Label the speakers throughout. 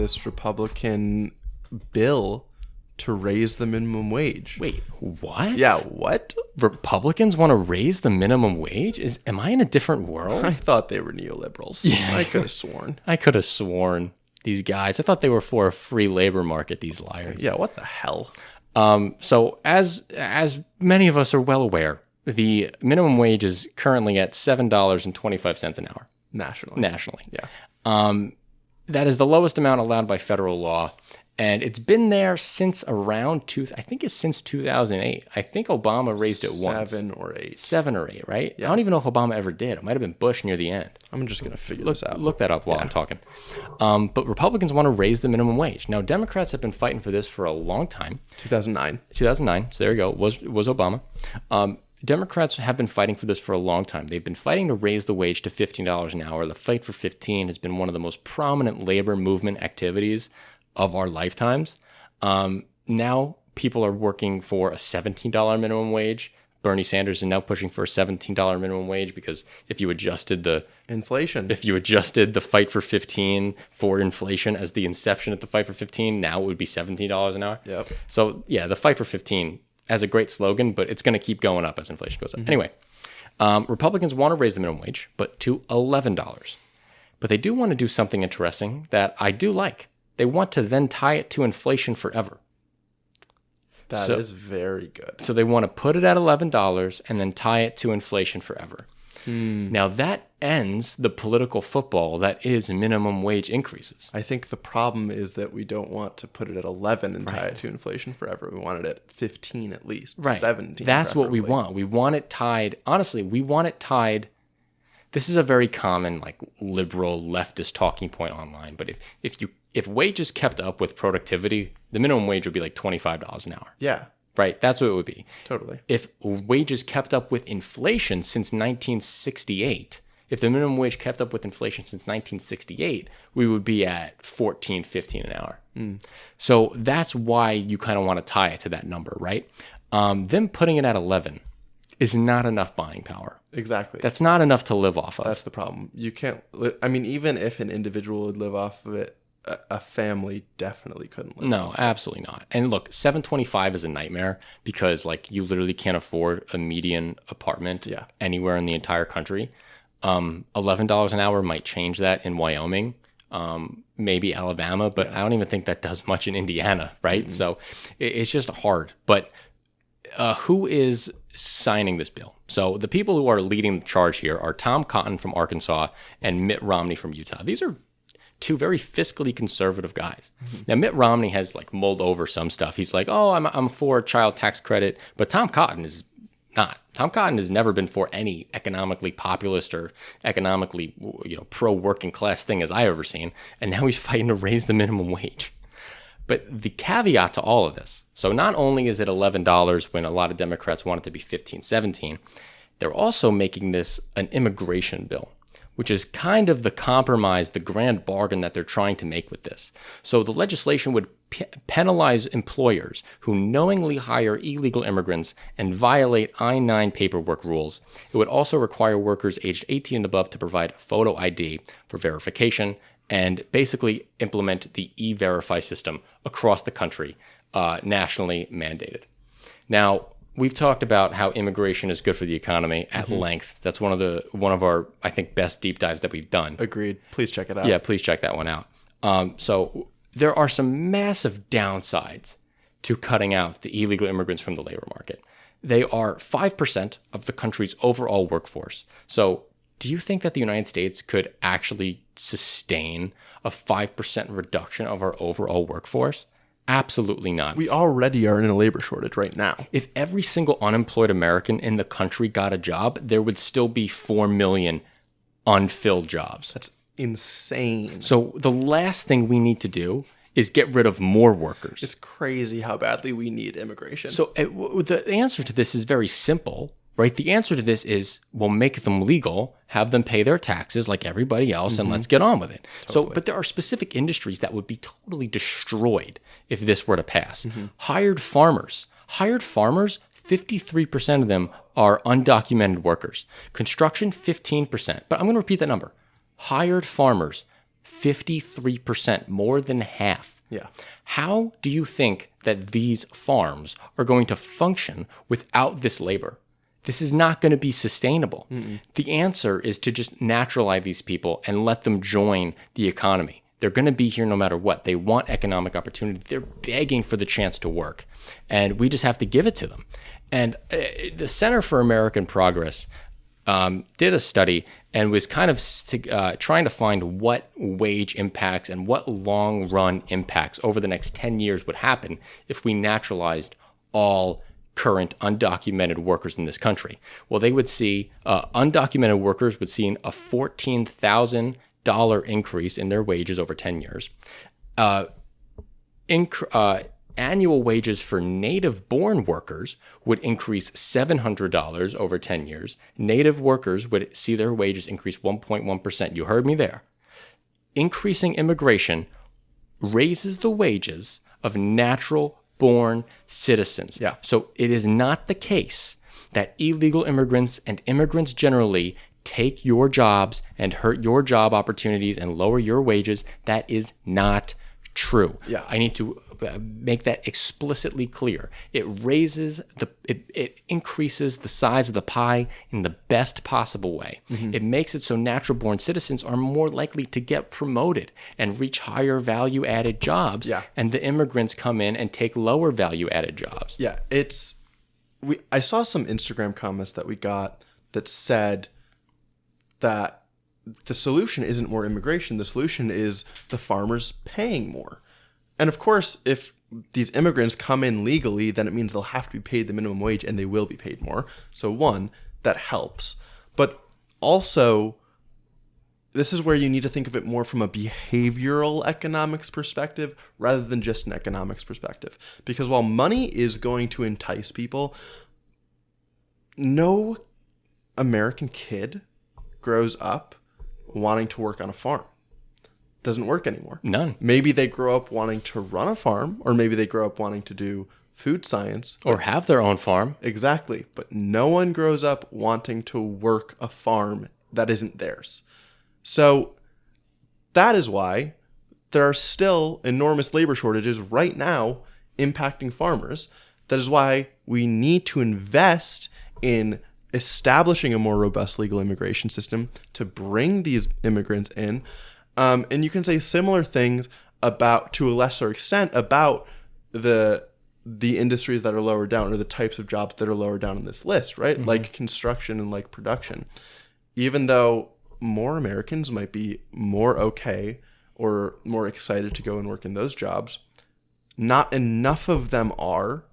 Speaker 1: this Republican bill to raise the minimum wage.
Speaker 2: Wait, what?
Speaker 1: Yeah, what?
Speaker 2: Republicans want to raise the minimum wage? Am I in a different world?
Speaker 1: I thought they were neoliberals. Yeah. I could have sworn.
Speaker 2: I could have sworn. These guys, I thought they were for a free labor market, these liars.
Speaker 1: Yeah, what the hell?
Speaker 2: So as many of us are well aware, the minimum wage is currently at $7.25 an hour. Nationally.
Speaker 1: Yeah.
Speaker 2: That is the lowest amount allowed by federal law. And it's been there since around since 2008. I think Obama raised it once.
Speaker 1: 7 or 8.
Speaker 2: 7 or 8, right?
Speaker 1: Yeah.
Speaker 2: I don't even know if Obama ever did. It might have been Bush near the end.
Speaker 1: I'm just going to figure this out.
Speaker 2: Look that up while I'm talking. But Republicans want to raise the minimum wage. Now, Democrats have been fighting for this for a long time.
Speaker 1: 2009.
Speaker 2: So there you go. Was Obama. Democrats have been fighting for this for a long time. They've been fighting to raise the wage to $15 an hour. The fight for 15 has been one of the most prominent labor movement activities of our lifetimes. Now people are working for a $17 minimum wage. Bernie Sanders is now pushing for a $17 minimum wage because if you adjusted the fight for 15 for inflation as the inception of the fight for 15, now it would be $17 an hour.
Speaker 1: Yep.
Speaker 2: So yeah, the fight for 15 has a great slogan, but it's going to keep going up as inflation goes up. Mm-hmm. Anyway, Republicans want to raise the minimum wage, but to $11. But they do want to do something interesting that I do like. They want to then tie it to inflation forever.
Speaker 1: That is very good.
Speaker 2: So they want to put it at $11 and then tie it to inflation forever. Now that ends the political football that is minimum wage increases.
Speaker 1: I think the problem is that we don't want to put it at 11 and tie it to inflation forever. We want it at 15 at least, 17.
Speaker 2: That's
Speaker 1: preferably.
Speaker 2: what we want. We want it tied. Honestly, we want it tied. This is a very common like liberal leftist talking point online. But if wages kept up with productivity, the minimum wage would be like $25 an hour.
Speaker 1: Yeah.
Speaker 2: Right? That's what it would be.
Speaker 1: Totally.
Speaker 2: If wages kept up with inflation since 1968, if the minimum wage kept up with inflation since 1968, we would be at $14, $15 an hour. So that's why you kind of want to tie it to that number, right? Them putting it at 11 is not enough buying power.
Speaker 1: Exactly.
Speaker 2: That's not enough to live off of.
Speaker 1: That's the problem. You can't, I mean, even if an individual would live off of it, a family definitely couldn't live.
Speaker 2: No, absolutely not. And look, $7.25 is a nightmare because like you literally can't afford a median apartment anywhere in the entire country. $11 an hour might change that in Wyoming, maybe Alabama, but I don't even think that does much in Indiana, right? Mm-hmm. So it's just hard. But who is signing this bill? So the people who are leading the charge here are Tom Cotton from Arkansas and Mitt Romney from Utah. These are two very fiscally conservative guys. Mm-hmm. Now, Mitt Romney has like mulled over some stuff. He's like, oh, I'm for child tax credit, but Tom Cotton is not. Tom Cotton has never been for any economically populist or economically, pro working class thing as I've ever seen. And now he's fighting to raise the minimum wage. But the caveat to all of this, so not only is it $11 when a lot of Democrats want it to be 15, 17, they're also making this an immigration bill, which is kind of the compromise, the grand bargain that they're trying to make with this. So the legislation would penalize employers who knowingly hire illegal immigrants and violate I-9 paperwork rules. It would also require workers aged 18 and above to provide photo ID for verification and basically implement the E-Verify system across the country, nationally mandated. Now, we've talked about how immigration is good for the economy at length. That's one of our, I think, best deep dives that we've done.
Speaker 1: Agreed. Please check it out.
Speaker 2: Yeah, please check that one out. So there are some massive downsides to cutting out the illegal immigrants from the labor market. They are 5% of the country's overall workforce. So do you think that the United States could actually sustain a 5% reduction of our overall workforce? Absolutely not.
Speaker 1: We already are in a labor shortage right now.
Speaker 2: If every single unemployed American in the country got a job, there would still be 4 million unfilled jobs.
Speaker 1: That's insane.
Speaker 2: So the last thing we need to do is get rid of more workers.
Speaker 1: It's crazy how badly we need immigration.
Speaker 2: So the answer to this is very simple, right? The answer to this is, we'll make them legal, have them pay their taxes like everybody else, and let's get on with it. Totally. So, but there are specific industries that would be totally destroyed if this were to pass. Hired farmers, 53% of them are undocumented workers. Construction, 15%. But I'm going to repeat that number. Hired farmers, 53%, more than half.
Speaker 1: Yeah.
Speaker 2: How do you think that these farms are going to function without this labor? This is not going to be sustainable. The answer is to just naturalize these people and let them join the economy. They're going to be here no matter what. They want economic opportunity. They're begging for the chance to work. And we just have to give it to them. And the Center for American Progress did a study and was kind of trying to find what wage impacts and what long-run impacts over the next 10 years would happen if we naturalized all current undocumented workers in this country. Well, they would see undocumented workers would see a $14,000 increase in their wages over 10 years. Annual wages for native-born workers would increase $700 over 10 years. Native workers would see their wages increase 1.1%. You heard me there. Increasing immigration raises the wages of natural-born citizens.
Speaker 1: Yeah.
Speaker 2: So it is not the case that illegal immigrants and immigrants generally take your jobs and hurt your job opportunities and lower your wages. That is not true.
Speaker 1: Yeah.
Speaker 2: I need to make that explicitly clear. It increases the size of the pie in the best possible way. It makes it so natural-born citizens are more likely to get promoted and reach higher value-added jobs.
Speaker 1: Yeah.
Speaker 2: And the immigrants come in and take lower value-added jobs.
Speaker 1: Yeah, I saw some Instagram comments that we got that said that the solution isn't more immigration. The solution is the farmers paying more. And of course, if these immigrants come in legally, then it means they'll have to be paid the minimum wage and they will be paid more. So one, that helps. But also, this is where you need to think of it more from a behavioral economics perspective rather than just an economics perspective. Because while money is going to entice people, no American kid grows up wanting to work on a farm. Doesn't work anymore.
Speaker 2: None.
Speaker 1: Maybe they grow up wanting to run a farm, or maybe they grow up wanting to do food science.
Speaker 2: Or have their own farm.
Speaker 1: Exactly. But no one grows up wanting to work a farm that isn't theirs. So that is why there are still enormous labor shortages right now impacting farmers. That is why we need to invest in establishing a more robust legal immigration system to bring these immigrants in. And you can say similar things about, to a lesser extent, about the industries that are lower down, or the types of jobs that are lower down in this list, right? Like construction and like production. Even though more Americans might be more okay or more excited to go and work in those jobs, not enough of them are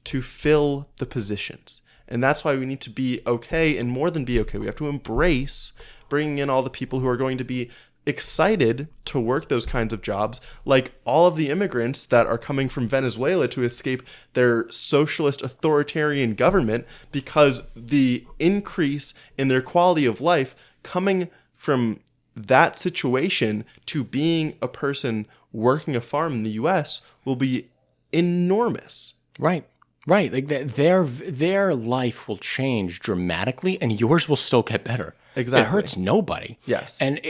Speaker 1: to fill the positions. And that's why we need to be okay, and more than be okay, we have to embrace bringing in all the people who are going to be excited to work those kinds of jobs, like all of the immigrants that are coming from Venezuela to escape their socialist authoritarian government, because the increase in their quality of life coming from that situation to being a person working a farm in the US will be enormous.
Speaker 2: Right. Like their life will change dramatically, and yours will still get better.
Speaker 1: Exactly.
Speaker 2: It hurts nobody.
Speaker 1: Yes.
Speaker 2: And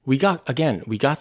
Speaker 2: we got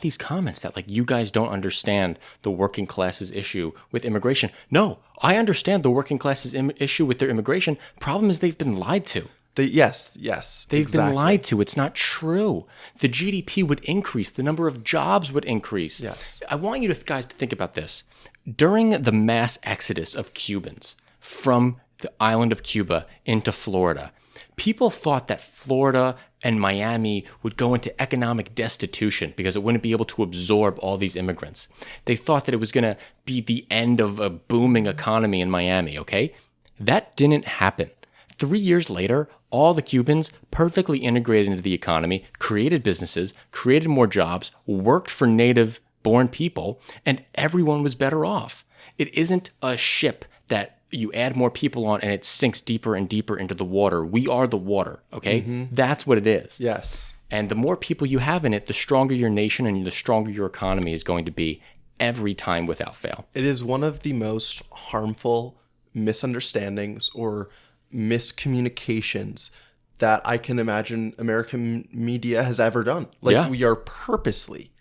Speaker 2: these comments that like, you guys don't understand the working class's issue with immigration. No, I understand the working class's issue with their immigration. Problem is they've been lied to.
Speaker 1: Yes.
Speaker 2: They've been lied to. It's not true. The GDP would increase. The number of jobs would increase.
Speaker 1: Yes.
Speaker 2: I want you guys to think about this. During the mass exodus of Cubans from the island of Cuba into Florida, people thought that Florida and Miami would go into economic destitution because it wouldn't be able to absorb all these immigrants. They thought that it was going to be the end of a booming economy in Miami, okay? That didn't happen. 3 years later, all the Cubans perfectly integrated into the economy, created businesses, created more jobs, worked for native-born people, and everyone was better off. It isn't a ship that you add more people on and it sinks deeper and deeper into the water. We are the water, okay? That's what it is.
Speaker 1: Yes.
Speaker 2: And the more people you have in it, the stronger your nation and the stronger your economy is going to be every time without fail.
Speaker 1: It is one of the most harmful misunderstandings or miscommunications that I can imagine American media has ever done. Like, we are purposely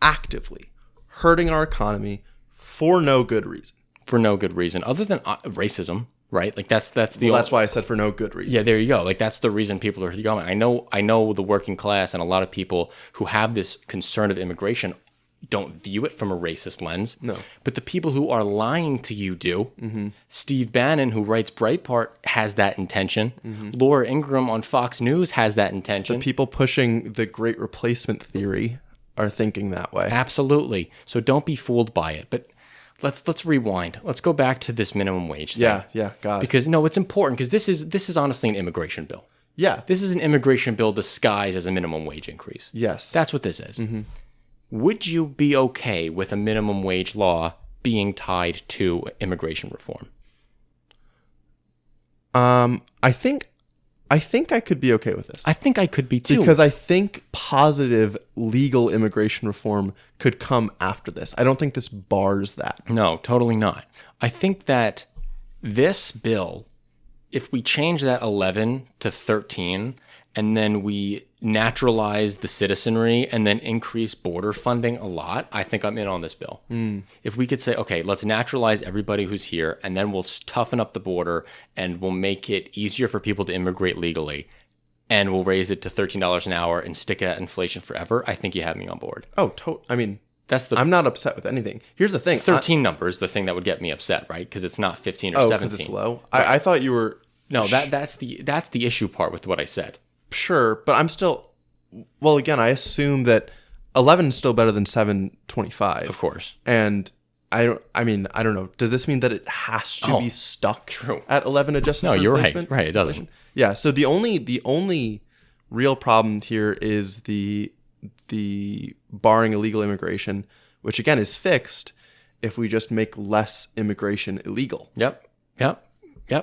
Speaker 1: actively hurting our economy for no good reason.
Speaker 2: For no good reason other than racism, right? Like that's
Speaker 1: that's why I said for no good reason.
Speaker 2: Yeah, there you go. Like that's the reason people are going. I know the working class and a lot of people who have this concern of immigration don't view it from a racist lens.
Speaker 1: No.
Speaker 2: But the people who are lying to you do. Mm-hmm. Steve Bannon, who writes Breitbart, has that intention. Mm-hmm. Laura Ingraham on Fox News has that intention.
Speaker 1: The people pushing the great replacement theory are thinking that way.
Speaker 2: Absolutely. So don't be fooled by it. But let's rewind. Let's go back to this minimum wage thing.
Speaker 1: Yeah, God.
Speaker 2: Because no, it's important because this is honestly an immigration bill.
Speaker 1: Yeah.
Speaker 2: This is an immigration bill disguised as a minimum wage increase.
Speaker 1: Yes.
Speaker 2: That's what this is. Mm-hmm. Would you be okay with a minimum wage law being tied to immigration reform?
Speaker 1: I think I could be okay with this.
Speaker 2: I think I could be too.
Speaker 1: Because I think positive legal immigration reform could come after this. I don't think this bars that.
Speaker 2: No, totally not. I think that this bill, if we change that 11 to 13 and then we naturalize the citizenry and then increase border funding a lot, I think I'm in on this bill. If we could say, okay, let's naturalize everybody who's here and then we'll toughen up the border and we'll make it easier for people to immigrate legally and we'll raise it to $13 an hour and stick it at inflation forever, I think you have me on board.
Speaker 1: Oh, I'm not upset with anything. Here's the thing.
Speaker 2: 13 numbers, the thing that would get me upset, right? Because it's not 15 or 17.
Speaker 1: Oh, because it's low?
Speaker 2: Right.
Speaker 1: I thought you were...
Speaker 2: No, that's the issue part with what I said.
Speaker 1: Sure, but I'm still... Well, again, I assume that 11 is still better than 725.
Speaker 2: Of course.
Speaker 1: And I don't know. Does this mean that it has to be stuck at 11 adjusted for inflation?
Speaker 2: Right. Right, it doesn't.
Speaker 1: Yeah, so the only real problem here is the barring illegal immigration, which again is fixed if we just make less immigration illegal.
Speaker 2: Yep.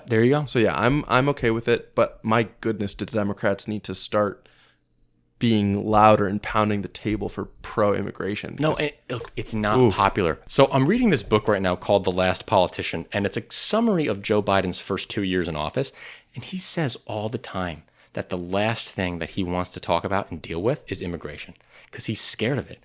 Speaker 2: There you go.
Speaker 1: So yeah, I'm okay with it, but my goodness, do the Democrats need to start being louder and pounding the table for pro-immigration?
Speaker 2: No, look, it's not popular. So I'm reading this book right now called The Last Politician, and it's a summary of Joe Biden's first 2 years in office, and he says all the time that the last thing that he wants to talk about and deal with is immigration because he's scared of it,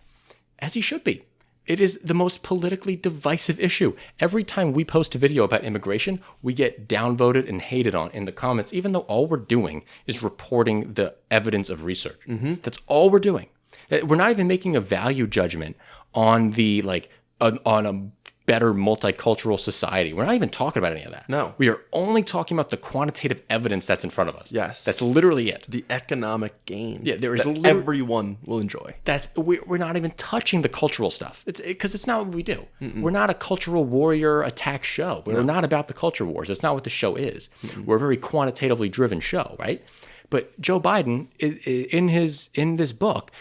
Speaker 2: as he should be. It is the most politically divisive issue. Every time we post a video about immigration, we get downvoted and hated on in the comments, even though all we're doing is reporting the evidence of research. Mm-hmm. That's all we're doing. We're not even making a value judgment on on a better multicultural society. We're not even talking about any of that.
Speaker 1: No.
Speaker 2: We are only talking about the quantitative evidence that's in front of us.
Speaker 1: Yes.
Speaker 2: That's literally it.
Speaker 1: The economic gain.
Speaker 2: Yeah, there is
Speaker 1: everyone will enjoy.
Speaker 2: We're not even touching the cultural stuff. It's because it's not what we do. Mm-mm. We're not a cultural warrior attack show. We're not about the culture wars. That's not what the show is. Mm-mm. We're a very quantitatively driven show, right? But Joe Biden, in this book,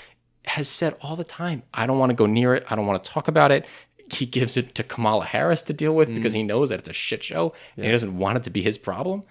Speaker 2: has said all the time, I don't want to go near it. I don't want to talk about it. He gives it to Kamala Harris to deal with because he knows that it's a shit show and he doesn't want it to be his problem.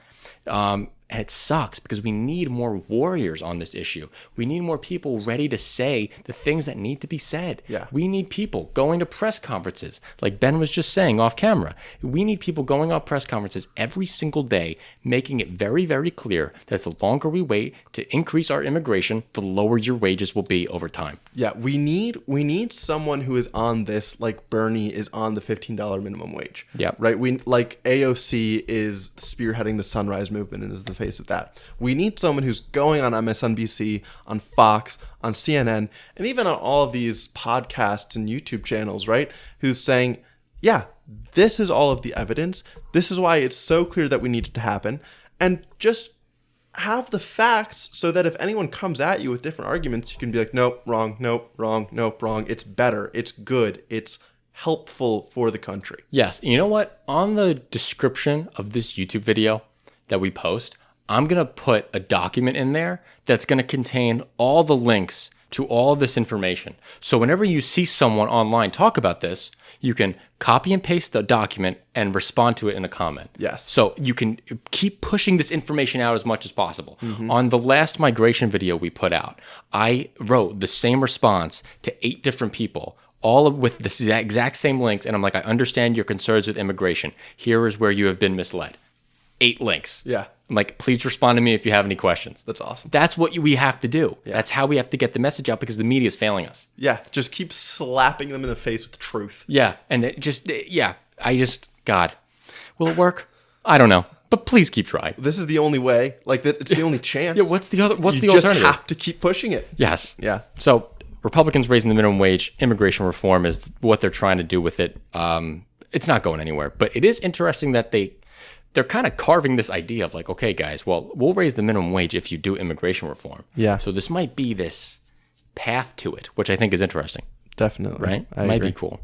Speaker 2: And it sucks because we need more warriors on this issue. We need more people ready to say the things that need to be said.
Speaker 1: Yeah.
Speaker 2: We need people going to press conferences, like Ben was just saying off camera. We need people going on press conferences every single day, making it very, very clear that the longer we wait to increase our immigration, the lower your wages will be over time.
Speaker 1: Yeah, we need someone who is on this like Bernie is on the $15 minimum wage.
Speaker 2: Yeah.
Speaker 1: Right? Like AOC is spearheading the Sunrise Movement and is the face of that. We need someone who's going on MSNBC, on Fox, on CNN, and even on all of these podcasts and YouTube channels, right? Who's saying, yeah, this is all of the evidence. This is why it's so clear that we need it to happen. And just have the facts so that if anyone comes at you with different arguments, you can be like, nope, wrong, nope, wrong, nope, wrong. It's better. It's good. It's helpful for the country.
Speaker 2: Yes. You know what? On the description of this YouTube video that we post, I'm going to put a document in there that's going to contain all the links to all of this information. So whenever you see someone online talk about this, you can copy and paste the document and respond to it in a comment.
Speaker 1: Yes.
Speaker 2: So you can keep pushing this information out as much as possible. Mm-hmm. On the last migration video we put out, I wrote the same response to 8 different people, all with the exact same links. And I'm like, I understand your concerns with immigration. Here is where you have been misled. 8 links.
Speaker 1: Yeah.
Speaker 2: I'm like, please respond to me if you have any questions.
Speaker 1: That's awesome.
Speaker 2: That's what we have to do. Yeah. That's how we have to get the message out because the media is failing us.
Speaker 1: Yeah, just keep slapping them in the face with truth.
Speaker 2: Yeah, and God, will it work? I don't know, but please keep trying.
Speaker 1: This is the only way. Like, it's the only chance.
Speaker 2: Yeah, what's the alternative? You
Speaker 1: just have to keep pushing it.
Speaker 2: Yes.
Speaker 1: Yeah.
Speaker 2: So Republicans raising the minimum wage, immigration reform is what they're trying to do with it. It's not going anywhere, but it is interesting that they're kind of carving this idea of like, okay, guys, well, we'll raise the minimum wage if you do immigration reform.
Speaker 1: Yeah.
Speaker 2: So this might be this path to it, which I think is interesting.
Speaker 1: Definitely.
Speaker 2: Right? Might be cool.